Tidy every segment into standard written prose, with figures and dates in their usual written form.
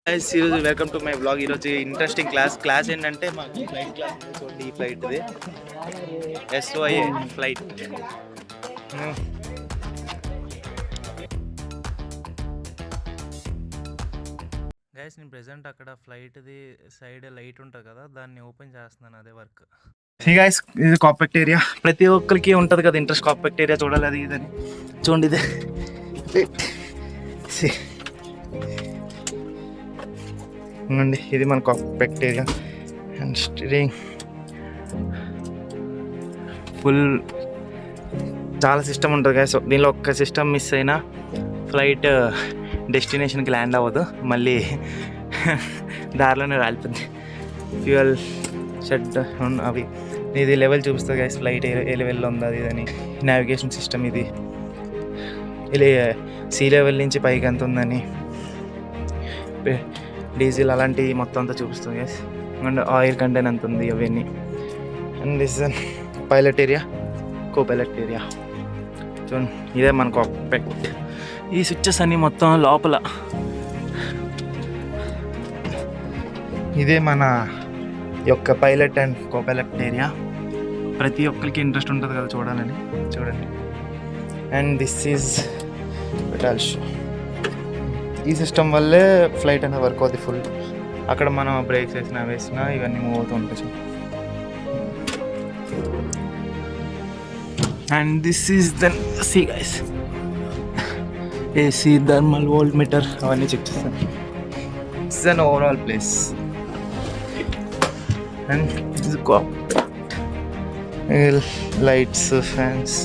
ఈరోజు welcome to my blog. ఈరోజు interesting class ఏంటంటే మాకు ఫ్లైట్ క్లాస్ చూడండి. ఈ ఫ్లైట్ది SOIA ఫ్లైట్. గైస్ నేను ప్రెజెంట్ అక్కడ ఫ్లైట్ది సైడ్ లైట్ ఉంటుంది కదా, దాన్ని ఓపెన్ చేస్తున్నాను, అదే వర్క్. గైస్ ఇది కాక్పిట్ ఏరియా. ప్రతి ఒక్కరికి ఉంటుంది కదా ఇంట్రెస్ట్, కాక్పిట్ ఏరియా చూడాలి అది ఇదని. చూడండి ఇదే అండి, ఇది మన cockpit area. And steering full చాలా సిస్టమ్ ఉంటుంది కదా. సో దీనిలో ఒక్క సిస్టమ్ మిస్ అయినా ఫ్లైట్ డెస్టినేషన్కి ల్యాండ్ అవ్వదు, మళ్ళీ దారిలోనే రాలిపోద్ది. ఫ్యూయల్ షెడ్ అవి ఇది లెవెల్ చూపిస్తుంది గైస్, ఫ్లైట్ ఏ లెవెల్లో ఉంది అది ఇదని. నావిగేషన్ సిస్టమ్ ఇది, ఇలా సీ లెవెల్ నుంచి పైకి ఎంత ఉందని, డీజిల్ అలాంటివి మొత్తం అంతా చూపిస్తుంది గైస్. అండ్ ఆయిల్ కంటెంట్ ఎంత ఉంది అవన్నీ. And this pilot area, co pilot area. చూడండి ఇదే మన కాక్పిట్. ఈ స్విచ్చెస్ అన్నీ మొత్తం లోపల. ఇదే మన యొక్క pilot and co pilot area. ప్రతి ఒక్కరికి ఇంట్రెస్ట్ ఉంటుంది కదా చూడాలని, చూడండి. And this is show. ఈ సిస్టమ్ వల్లే ఫ్లైట్ అనేది వర్క్ అవుతుంది ఫుల్. అక్కడ మనం బ్రేక్స్ వేసినా ఇవన్నీ మూవ్ అవుతూ ఉంటాయి. And this is then see guys, AC thermal voltmeter అవన్నీ చెక్ చేస్తాను. It's an overall place. And this lights, fans.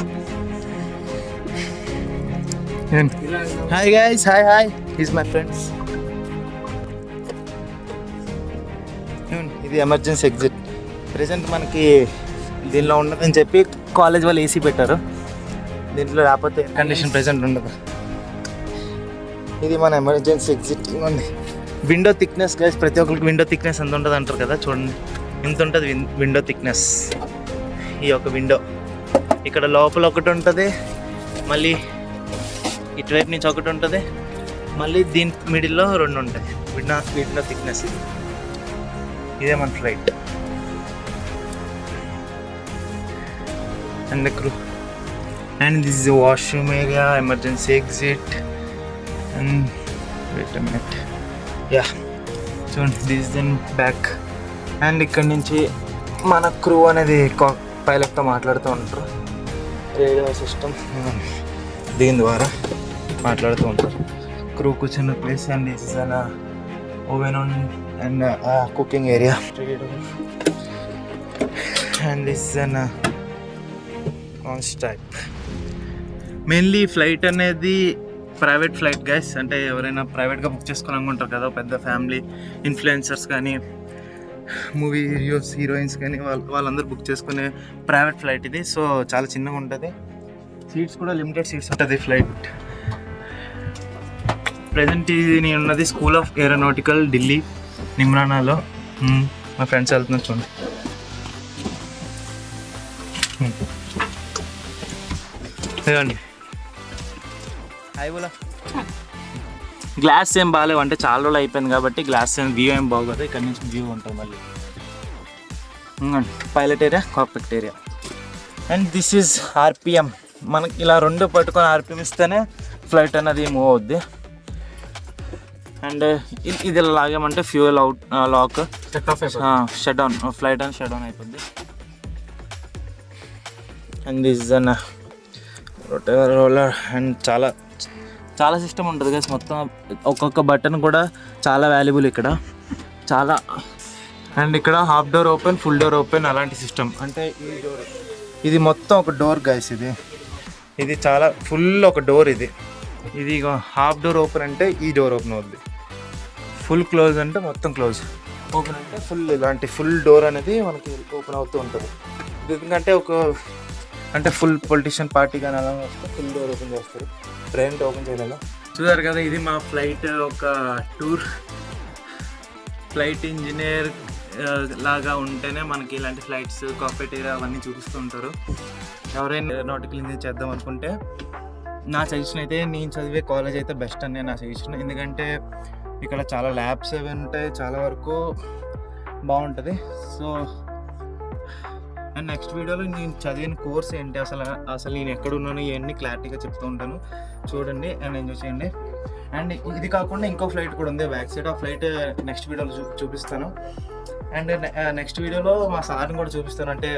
Hi guys, hi is my friends. ఇది ఎమర్జెన్సీ ఎగ్జిట్. ప్రెజెంట్ మనకి దీనిలో ఉండదని చెప్పి కాలేజ్ వాళ్ళు AC పెట్టారు. దీంట్లో రాకపోతే ఎయిర్ కండిషన్ ప్రెజెంట్ ఉండదు. ఇది మన ఎమర్జెన్సీ ఎగ్జిట్. ఉంది విండో థిక్నెస్ గైస్, ప్రతి ఒక్కరికి విండో థిక్నెస్ ఎంత ఉంటుంది అంటారు కదా, చూడండి ఎంత ఉంటుంది విండో థిక్నెస్. ఈ యొక్క విండో ఇక్కడ లోపల ఒకటి ఉంటుంది, మళ్ళీ ఇటువైపు నుంచి ఒకటి ఉంటుంది, మళ్ళీ దీని మిడిల్లో రెండు ఉంటాయి. విండో థిక్నెస్ ఇది. ఇదే మన flight. And crew. And this is washroom area, emergency exit. And wait a minute, yeah చూడండి దిస్ దెన్ బ్యాక్. అండ్ ఇక్కడ నుంచి మన క్రూ అనేది పైలట్తో మాట్లాడుతూ ఉంటారు. రేడియో సిస్టమ్ దీని ద్వారా మాట్లాడుతూ ఉంటారు. క్రూ కూర్చున్న place. And this is an oven and cooking area. And this is an on type. Mainly flight అనేది ప్రైవేట్ ఫ్లైట్ గైస్. అంటే ఎవరైనా ప్రైవేట్గా బుక్ చేసుకొని అనుకుంటారు కదా, పెద్ద ఫ్యామిలీ ఇన్ఫ్లుయెన్సర్స్ కానీ, మూవీ హీరోస్ హీరోయిన్స్ కానీ వాళ్ళందరూ బుక్ చేసుకునే ప్రైవేట్ ఫ్లైట్ ఇది. సో చాలా చిన్నగా ఉంటుంది, సీట్స్ కూడా లిమిటెడ్ సీట్స్ ఉంటుంది ఫ్లైట్. ప్రజెంట్ ఇది నేను ఉన్నది స్కూల్ ఆఫ్ ఏరోనాటికల్ ఢిల్లీ నిమ్రానాలో. మా ఫ్రెండ్స్ వెళ్తున్నారు చూడండి. ఇదిగోండి హాయ్ బోలా. గ్లాస్ ఏం బాగాలేవు, అంటే చాలా రోజులు అయిపోయింది కాబట్టి గ్లాస్ ఏం వ్యూ ఏం బాగోదు. ఇక్కడ నుంచి వ్యూ ఉంటుంది మళ్ళీ. Pilot area, cockpit area. And this is RPM. మనకి ఇలా రెండు పట్టుకొని RPM ఇస్తేనే ఫ్లైట్ అనేది మూవ్ అవుద్ది. అండ్ ఇది లాగామంటే fuel out lock shut down, flight అని షట్ డౌన్ అయిపోద్ది. And this on roller. And చాలా సిస్టమ్ ఉంటుంది కదా మొత్తం. ఒక్కొక్క బటన్ కూడా చాలా వాల్యుబుల్ ఇక్కడ, చాలా. అండ్ ఇక్కడ half door open, full door open అలాంటి సిస్టమ్. అంటే ఈ డోర్ ఇది మొత్తం ఒక డోర్ గైస్. ఇది చాలా ఫుల్ ఒక డోర్. ఇది హాఫ్ డోర్ ఓపెన్ అంటే ఈ డోర్ ఓపెన్ అవుద్ది, ఫుల్ క్లోజ్ అంటే మొత్తం క్లోజ్, ఓపెన్ అంటే ఫుల్. ఇలాంటి ఫుల్ డోర్ అనేది మనకి ఓపెన్ అవుతూ ఉంటుంది. ఎందుకంటే ఫుల్ పొలిటీషియన్ పార్టీ కానీ అలా వస్తే ఫుల్ డోర్ ఓపెన్ చేస్తారు, ట్రైన్ ఓపెన్ చేయలేదు. చూసారు కదా, ఇది మా ఫ్లైట్ ఒక టూర్. ఫ్లైట్ ఇంజనీర్ లాగా ఉంటేనే మనకి ఇలాంటి ఫ్లైట్స్, కాక్పిట్ ఏరియా అవన్నీ చూపిస్తూ ఉంటారు. ఎవరైనా ఏరోనాటికల్ ఇంజనీర్ చేద్దాం అనుకుంటే నా సజెషన్ అయితే, నేను చదివే కాలేజ్ అయితే బెస్ట్ అని నా సజెషన్. ఎందుకంటే ఇక్కడ చాలా ల్యాబ్స్ అవి ఉంటాయి, చాలా వరకు బాగుంటుంది. సో అండ్ నెక్స్ట్ వీడియోలో నేను చదివిన కోర్స్ ఏంటి, అసలు నేను ఎక్కడ ఉన్నాను ఇవన్నీ క్లారిటీగా చెప్తూ ఉంటాను, చూడండి అండ్ ఎంజాయ్ చేయండి. అండ్ ఇది కాకుండా ఇంకో ఫ్లైట్ కూడా ఉంది బ్యాక్ సైడ్, ఆ ఫ్లైట్ నెక్స్ట్ వీడియోలో చూపిస్తాను. అండ్ నెక్స్ట్ వీడియోలో మా సార్ని కూడా చూపిస్తాను, అంటే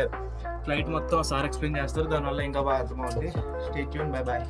ఫ్లైట్ మొత్తం సార్ ఎక్స్ప్లెయిన్ చేస్తారు, దానివల్ల ఇంకా బాగా అర్థమవుతుంది. Stay tune, bye bye.